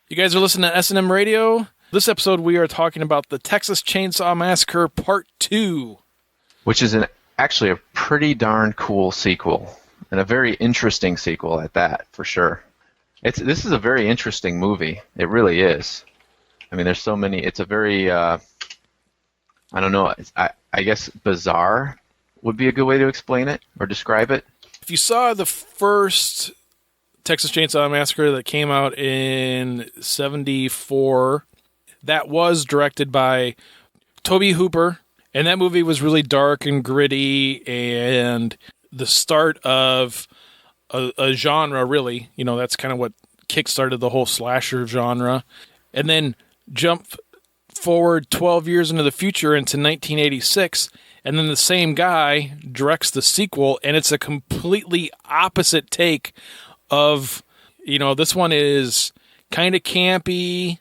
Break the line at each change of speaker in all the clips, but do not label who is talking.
You guys are listening to S&M Radio. This episode, we are talking about the Texas Chainsaw Massacre Part 2.
Which is actually a pretty darn cool sequel, and a very interesting sequel at that, for sure. This is a very interesting movie. It really is. I mean, there's so many. It's a very, I don't know, I guess bizarre would be a good way to explain it or describe it.
If you saw the first Texas Chainsaw Massacre that came out in 1974, that was directed by Tobe Hooper, and that movie was really dark and gritty and the start of a genre, really. You know, that's kind of what kickstarted the whole slasher genre. And then jump forward 12 years into the future into 1986, and then the same guy directs the sequel, and it's a completely opposite take of, you know, this one is kind of campy,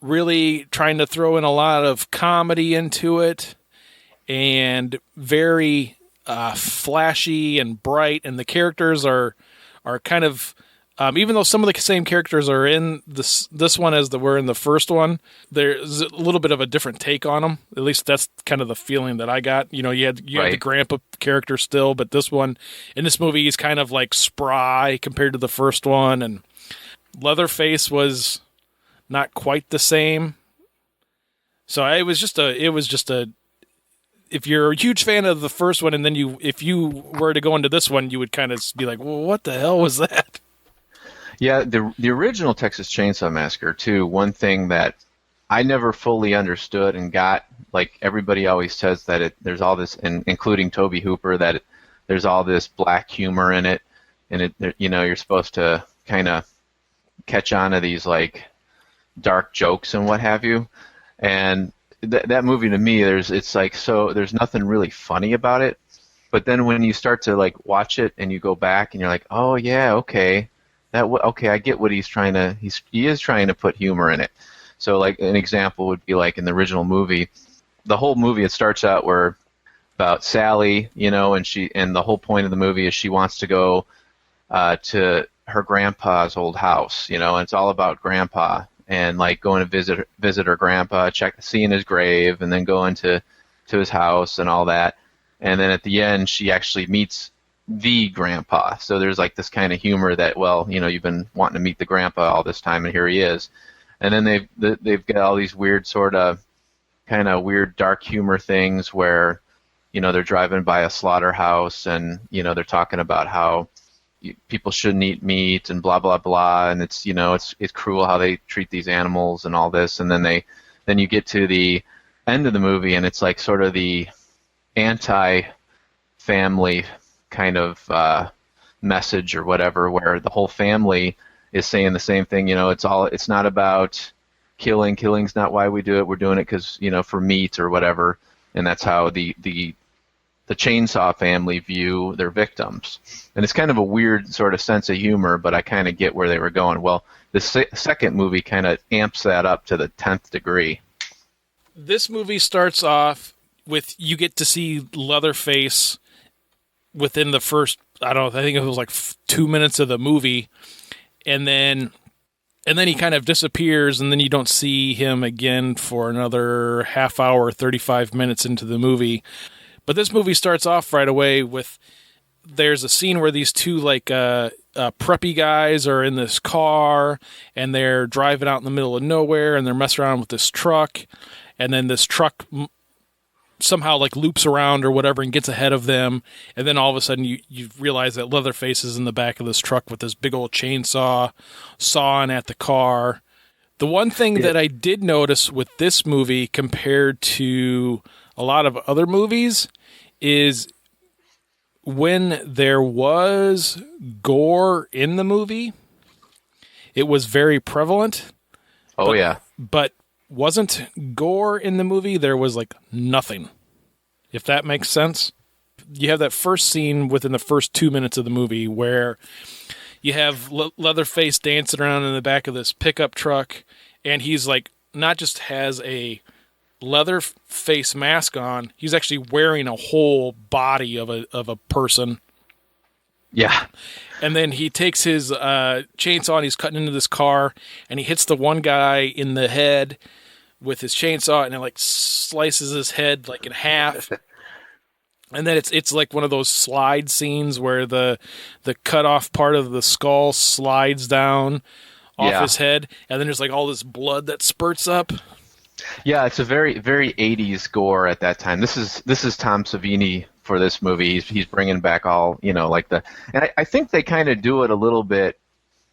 really trying to throw in a lot of comedy into it, and very flashy and bright, and the characters are kind of, even though some of the same characters are in this one as were in the first one, there's a little bit of a different take on them. At least that's kind of the feeling that I got. You know, you had the grandpa character still, but this one, in this movie, he's kind of like spry compared to the first one, and Leatherface was not quite the same. So it was just a. If you're a huge fan of the first one, and then if you were to go into this one, you would kind of be like, well, what the hell was that?
Yeah, the original Texas Chainsaw Massacre, too, one thing that I never fully understood and got, like everybody always says that there's all this, including Tobe Hooper, that there's all this black humor in it, and you're supposed to kind of catch on to these like dark jokes and what have you. And that movie, to me, there's nothing really funny about it. But then when you start to like watch it and you go back and you're like, oh yeah, okay. I get what he is trying to put humor in it. So like an example would be like in the original movie, the whole movie, it starts out about Sally, you know, and the whole point of the movie is she wants to go to her grandpa's old house, you know, and it's all about grandpa and like going to visit her grandpa, seeing his grave, and then going to his house and all that. And then at the end, she actually meets the grandpa. So there's like this kind of humor that, well, you know, you've been wanting to meet the grandpa all this time, and here he is. And then they've got all these weird sort of kind of weird dark humor things where, you know, they're driving by a slaughterhouse and, you know, they're talking about how people shouldn't eat meat and blah blah blah, and it's, you know, it's cruel how they treat these animals and all this. And then you get to the end of the movie, and it's like sort of the anti-family kind of message or whatever, where the whole family is saying the same thing. You know, it's not about killing. Killing's not why we do it. We're doing it because, you know, for meat or whatever. And that's how the Chainsaw family view their victims. And it's kind of a weird sort of sense of humor, but I kind of get where they were going. Well, the second movie kind of amps that up to the 10th degree.
This movie starts off with, you get to see Leatherface within the first, I think it was like 2 minutes of the movie, and then he kind of disappears, and then you don't see him again for another half hour, 35 minutes into the movie. But this movie starts off right away with, there's a scene where these two like preppy guys are in this car, and they're driving out in the middle of nowhere, and they're messing around with this truck, and then this truck somehow like loops around or whatever and gets ahead of them, and then all of a sudden you realize that Leatherface is in the back of this truck with this big old chainsaw sawing at the car. The one thing that I did notice with this movie compared to a lot of other movies is when there was gore in the movie, it was very prevalent. But wasn't gore in the movie, there was like nothing, if that makes sense. You have that first scene within the first 2 minutes of the movie where you have Leatherface dancing around in the back of this pickup truck, and he's like, not just has a leather face mask on, he's actually wearing a whole body of a person.
Yeah.
And then he takes his chainsaw and he's cutting into this car, and he hits the one guy in the head with his chainsaw, and it like slices his head like in half. And then it's like one of those slide scenes where the cut off part of the skull slides down off his head, and then there's like all this blood that spurts up.
Yeah, it's a very, very 80s gore at that time. This is Tom Savini for this movie. He's bringing back all, like and I think they kind of do it a little bit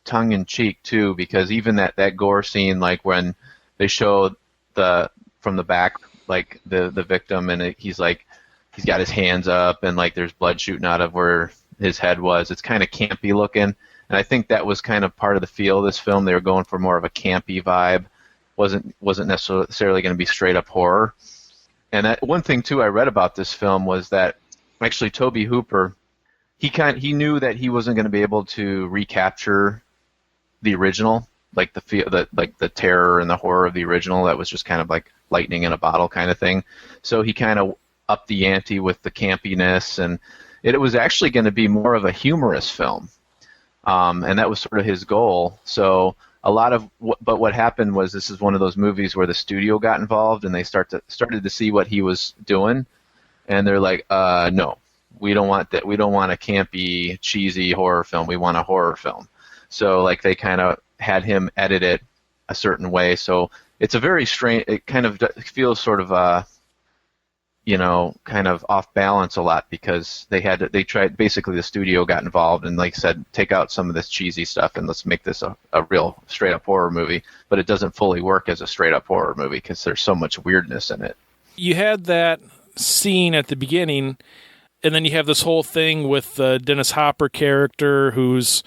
tongue in cheek too, because even that gore scene, like when they show from the back, like the victim, and he's got his hands up and like there's blood shooting out of where his head was. It's kind of campy looking, and I think that was kind of part of the feel of this film. They were going for more of a campy vibe. Wasn't necessarily going to be straight up horror. And that one thing too I read about this film was that actually Tobe Hooper, he knew that he wasn't going to be able to recapture the original, like the terror and the horror of the original. That was just kind of like lightning in a bottle kind of thing. So he kind of upped the ante with the campiness, and it was actually going to be more of a humorous film, and that was sort of his goal. So but what happened was this is one of those movies where the studio got involved and they started to see what he was doing, and they're like, no, we don't want that. We don't want a campy, cheesy horror film. We want a horror film. So like they kind of had him edit it a certain way. So it's a very strange. It kind of feels sort of kind of off balance a lot, because they tried, basically the studio got involved and like said, take out some of this cheesy stuff and let's make this a real straight up horror movie. But it doesn't fully work as a straight up horror movie because there's so much weirdness in it.
You had that scene at the beginning, and then you have this whole thing with the Dennis Hopper character, who's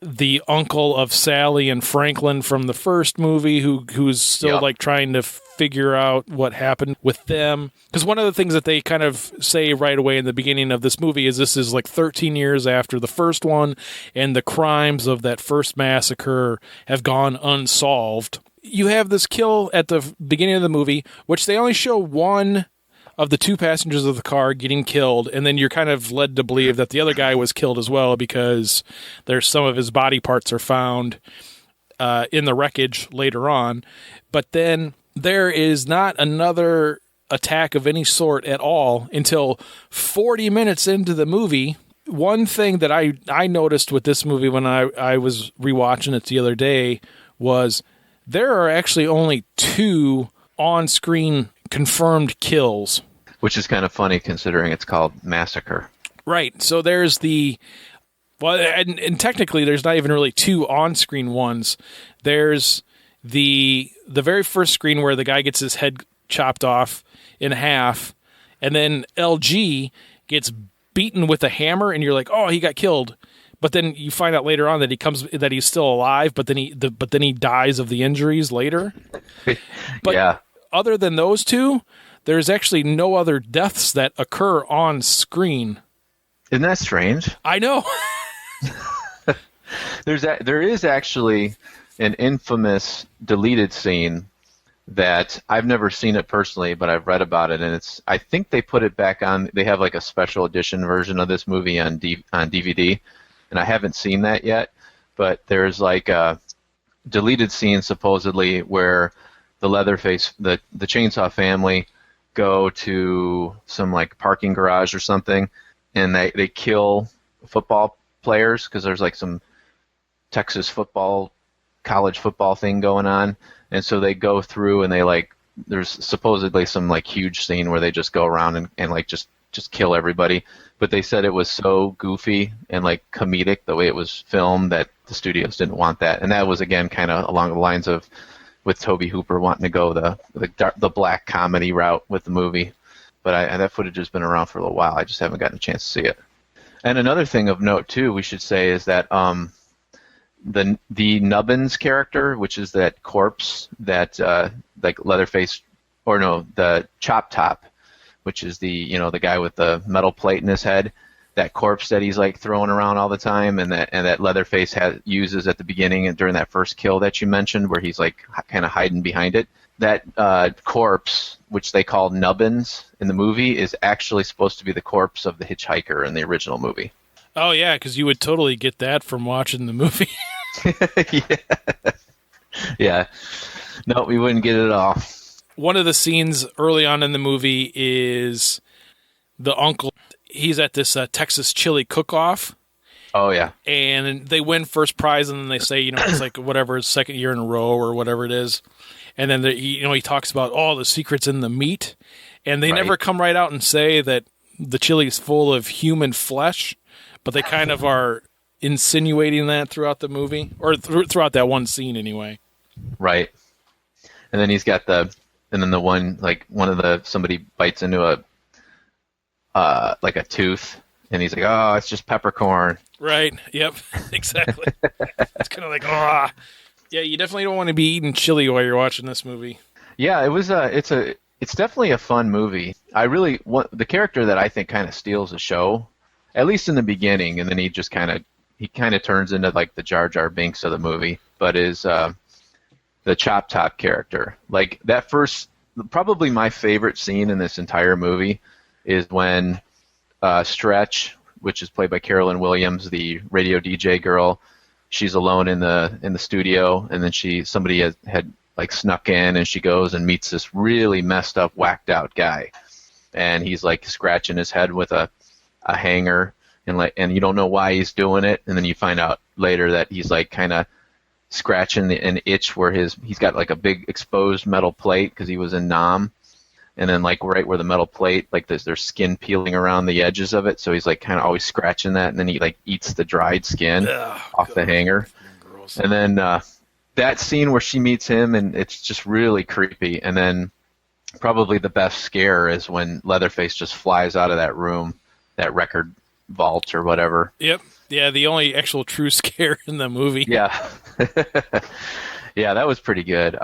the uncle of Sally and Franklin from the first movie, who's still like trying to figure out what happened with them. Because one of the things that they kind of say right away in the beginning of this movie is this is like 13 years after the first one, and the crimes of that first massacre have gone unsolved. You have this kill at the beginning of the movie, which they only show one of the two passengers of the car getting killed, and then you're kind of led to believe that the other guy was killed as well, because there's some of his body parts are found in the wreckage later on. But then there is not another attack of any sort at all until 40 minutes into the movie. One thing that I noticed with this movie when I was rewatching it the other day was there are actually only 2 on-screen confirmed kills.
Which is kind of funny considering it's called Massacre.
Right. So there's and technically there's not even really 2 on-screen ones. There's the very first screen where the guy gets his head chopped off in half, and then LG gets beaten with a hammer, and you're like, oh, he got killed. But then you find out later on that he's still alive, but then he dies of the injuries later. But
yeah. Other
than those 2, there's actually no other deaths that occur on screen.
Isn't that strange?
I know.
There is actually an infamous deleted scene that I've never seen it personally, but I've read about it, and I think they put it back on. They have like a special edition version of this movie on DVD, and I haven't seen that yet. But there's like a deleted scene supposedly where the Leatherface, the Chainsaw family, go to some like parking garage or something, and they kill football players because there's like some Texas college football thing going on, and so they go through and there's supposedly some like huge scene where they just go around and like just kill everybody. But they said it was so goofy and like comedic the way it was filmed that the studios didn't want that, and that was again kind of along the lines of with Tobe Hooper wanting to go the black comedy route with the movie. But that footage has been around for a little while. I just haven't gotten a chance to see it. And another thing of note too, we should say, is that the Nubbins character, which is that corpse that like Leatherface, or no, the Chop Top, which is the guy with the metal plate in his head, that corpse that he's like throwing around all the time, and that Leatherface uses at the beginning and during that first kill that you mentioned, where he's like kind of hiding behind it. That corpse, which they call Nubbins in the movie, is actually supposed to be the corpse of the hitchhiker in the original movie.
Oh yeah, because you would totally get that from watching the movie.
Yeah. Yeah. No, we wouldn't get it at all.
One of the scenes early on in the movie is the uncle. He's at this Texas chili cook-off,
Oh yeah.
and they win first prize, and then they say, it's like whatever, second year in a row or whatever it is. And then he talks about all the secrets in the meat, and they
Right.
never come right out and say that the chili is full of human flesh, but they kind of are insinuating that throughout the movie, or throughout that one scene anyway.
Right. And then he's got and then the one, like somebody bites into like a tooth, and he's like, oh, it's just peppercorn.
Right. Yep. Exactly. It's kind of like, ah. Yeah, you definitely don't want to be eating chili while you're watching this movie.
Yeah, it's definitely a fun movie. I really want the character that I think kind of steals the show, at least in the beginning, and then he kind of turns into like the Jar Jar Binks of the movie, but is the Chop Top character. Like that probably my favorite scene in this entire movie is when Stretch, which is played by Carolyn Williams, the radio DJ girl, she's alone in the studio, and then somebody had like snuck in, and she goes and meets this really messed up, whacked out guy, and he's like scratching his head with a hanger, and you don't know why he's doing it, and then you find out later that he's like kind of scratching an itch where he's got like a big exposed metal plate because he was in Nam, and then like right where the metal plate, like there's skin peeling around the edges of it, so he's like kind of always scratching that, and then he like eats the dried skin off the hanger.
Gross.
And then that scene where she meets him, and it's just really creepy. And then probably the best scare is when Leatherface just flies out of that room, that record vault or whatever.
Yep. Yeah, the only actual true scare in the movie.
Yeah. Yeah, that was pretty good.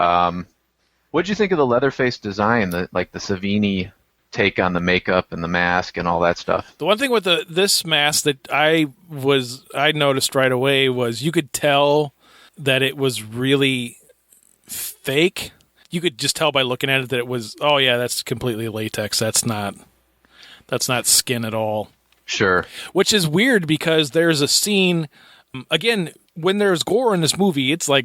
What'd you think of the Leatherface design, the Savini take on the makeup and the mask and all that stuff?
The one thing with this mask that I noticed right away was you could tell that it was really fake. You could just tell by looking at it that it was, oh yeah, that's completely latex. That's not skin at all.
Sure.
Which is weird because there's a scene, again, when there's gore in this movie, it's like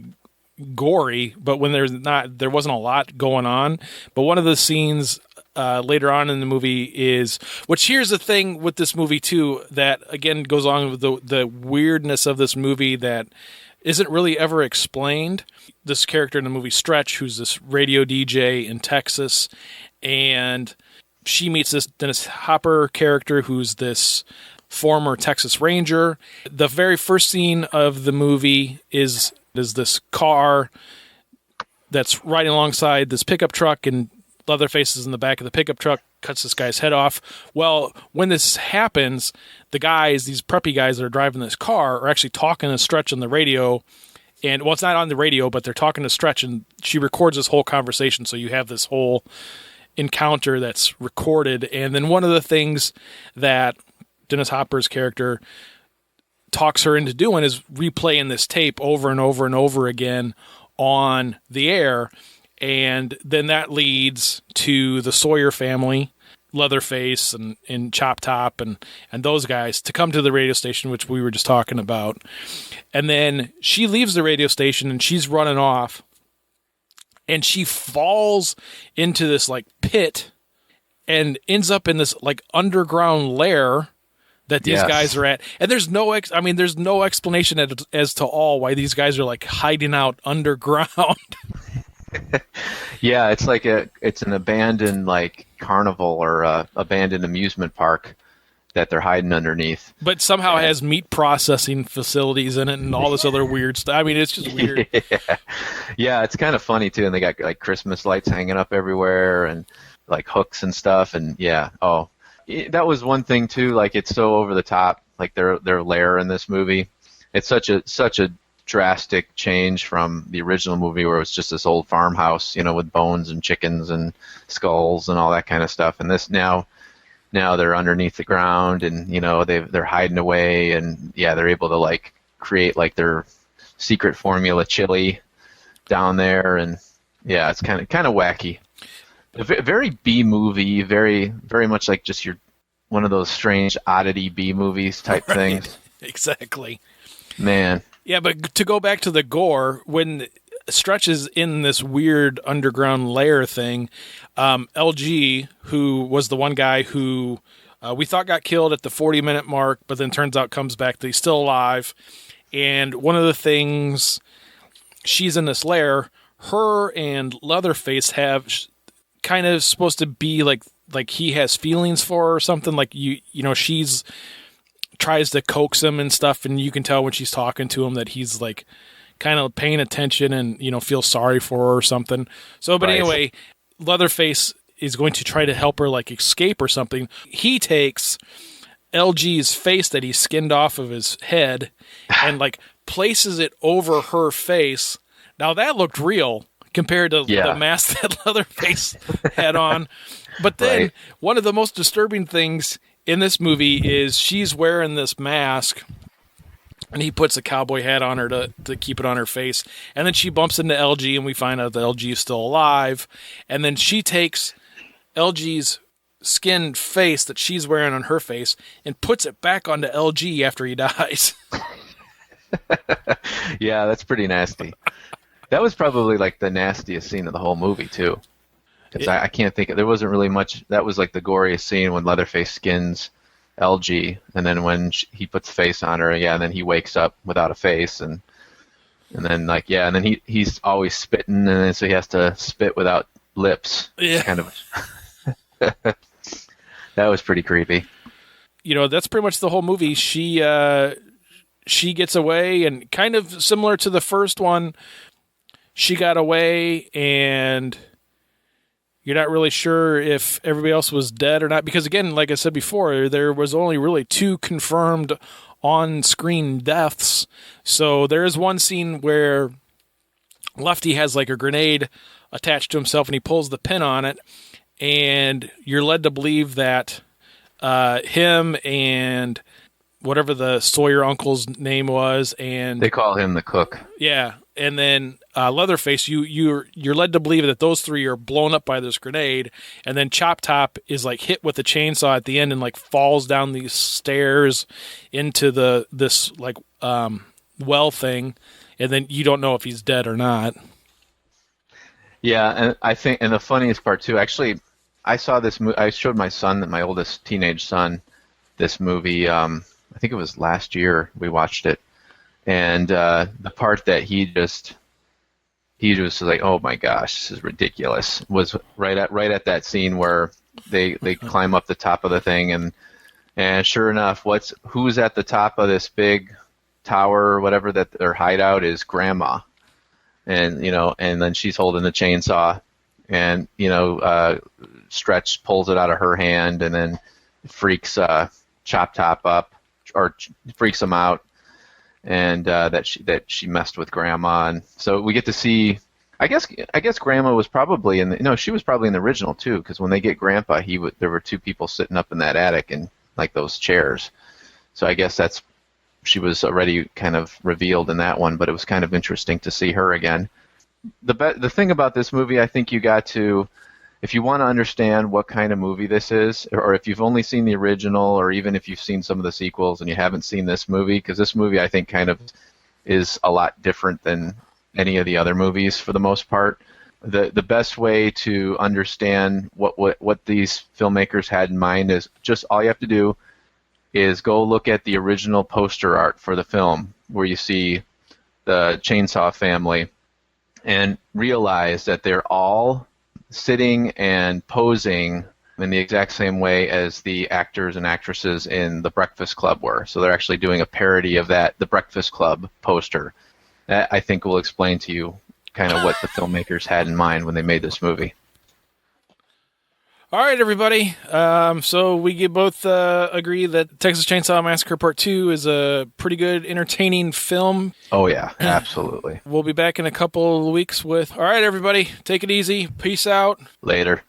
gory, but when there wasn't a lot going on. But one of the scenes later on in the movie is, which here's the thing with this movie too, that again goes on with the weirdness of this movie that isn't really ever explained. This character in the movie, Stretch, who's this radio DJ in Texas, and she meets this Dennis Hopper character who's this former Texas Ranger. The very first scene of the movie is this car that's riding alongside this pickup truck, and Leatherface is in the back of the pickup truck, cuts this guy's head off. Well, when this happens, the guys, these preppy guys that are driving this car, are actually talking to Stretch on the radio. And, well, it's not on the radio, but they're talking to Stretch, and she records this whole conversation, so you have this whole encounter that's recorded. And then one of the things that Dennis Hopper's character talks her into doing is replaying this tape over and over and over again on the air. And then that leads to the Sawyer family, Leatherface and Chop Top and those guys, to come to the radio station, which we were just talking about. And then she leaves the radio station and she's running off. And she falls into this like pit and ends up in this like underground lair that these guys are at. And there's no explanation as to all why these guys are like hiding out underground.
Yeah, it's like it's an abandoned like carnival or abandoned amusement park that they're hiding underneath.
But somehow has meat processing facilities in it and all this other weird stuff. I mean, it's just weird.
Yeah, it's kind of funny too. And they got like Christmas lights hanging up everywhere and like hooks and stuff. And yeah, that was one thing too. Like it's so over the top. Like their lair in this movie, it's such a drastic change from the original movie where it was just this old farmhouse, with bones and chickens and skulls and all that kind of stuff. And this now they're underneath the ground and they're hiding away, and they're able to like create like their secret formula chili down there, and it's kind of wacky. Very B movie, very very much like just one of those strange oddity B movies type things.
Exactly.
Man.
Yeah, but to go back to the gore, when Stretch is in this weird underground lair thing, LG, who was the one guy who we thought got killed at the 40-minute mark, but then turns out comes back that he's still alive. And one of the things, she's in this lair, her and Leatherface have kind of supposed to be like he has feelings for her or something. Like, you know, she's tries to coax him and stuff, and you can tell when she's talking to him that he's like kind of paying attention and, you know, feels sorry for her or something. So, but anyway, Leatherface is going to try to help her like escape or something. He takes LG's face that he skinned off of his head and like places it over her face. Now that looked real compared to the mask that Leatherface had on. But then one of the most disturbing things in this movie is she's wearing this mask and he puts a cowboy hat on her to keep it on her face. And then she bumps into LG and we find out that LG is still alive. And then she takes LG's skinned face that she's wearing on her face and puts it back onto LG after he dies.
Yeah, that's pretty nasty. That was probably like the nastiest scene of the whole movie too. Because I can't think, there wasn't really much. That was like the goriest scene when Leatherface skins LG, and then when he puts a face on her, and then he wakes up without a face, and then like and then he's always spitting, and then so he has to spit without lips. Yeah, kind of. That was pretty creepy.
You know, that's pretty much the whole movie. She gets away, and kind of similar to the first one, she got away, and you're not really sure if everybody else was dead or not. Because, again, like I said before, there was only really 2 confirmed on-screen deaths. So there is one scene where Lefty has like a grenade attached to himself, and he pulls the pin on it, and you're led to believe that him and whatever the Sawyer uncle's name was, and
they call him the cook.
Yeah, and then Leatherface, you're led to believe that those 3 are blown up by this grenade, and then Chop Top is like hit with a chainsaw at the end and like falls down these stairs into this well thing, and then you don't know if he's dead or not.
Yeah, and I think, and the funniest part too, actually, I saw this movie. I showed my son, my oldest teenage son, this movie. I think it was last year we watched it, and the part that he was like, "Oh my gosh, this is ridiculous," was right at that scene where they climb up the top of the thing, and sure enough, who's at the top of this big tower or whatever that their hideout is? Grandma. And and then she's holding the chainsaw, and Stretch pulls it out of her hand, and then freaks Chop Top up, or freaks him out, and that she messed with Grandma, and so we get to see. I guess Grandma was probably she was probably in the original too, because when they get Grandpa, there were 2 people sitting up in that attic in like those chairs, so I guess she was already kind of revealed in that one, but it was kind of interesting to see her again. The thing about this movie, I think you got to, if you want to understand what kind of movie this is, or if you've only seen the original, or even if you've seen some of the sequels and you haven't seen this movie, because this movie I think kind of is a lot different than any of the other movies for the most part. The best way to understand what these filmmakers had in mind is just all you have to do is go look at the original poster art for the film, where you see the Chainsaw family, and realize that they're all sitting and posing in the exact same way as the actors and actresses in The Breakfast Club were. So they're actually doing a parody of The Breakfast Club poster. That, I think, will explain to you kind of what the filmmakers had in mind when they made this movie.
All right, everybody. So we both agree that Texas Chainsaw Massacre Part 2 is a pretty good, entertaining film.
Oh, yeah, absolutely.
We'll be back in a couple of weeks with... All right, everybody. Take it easy. Peace out.
Later.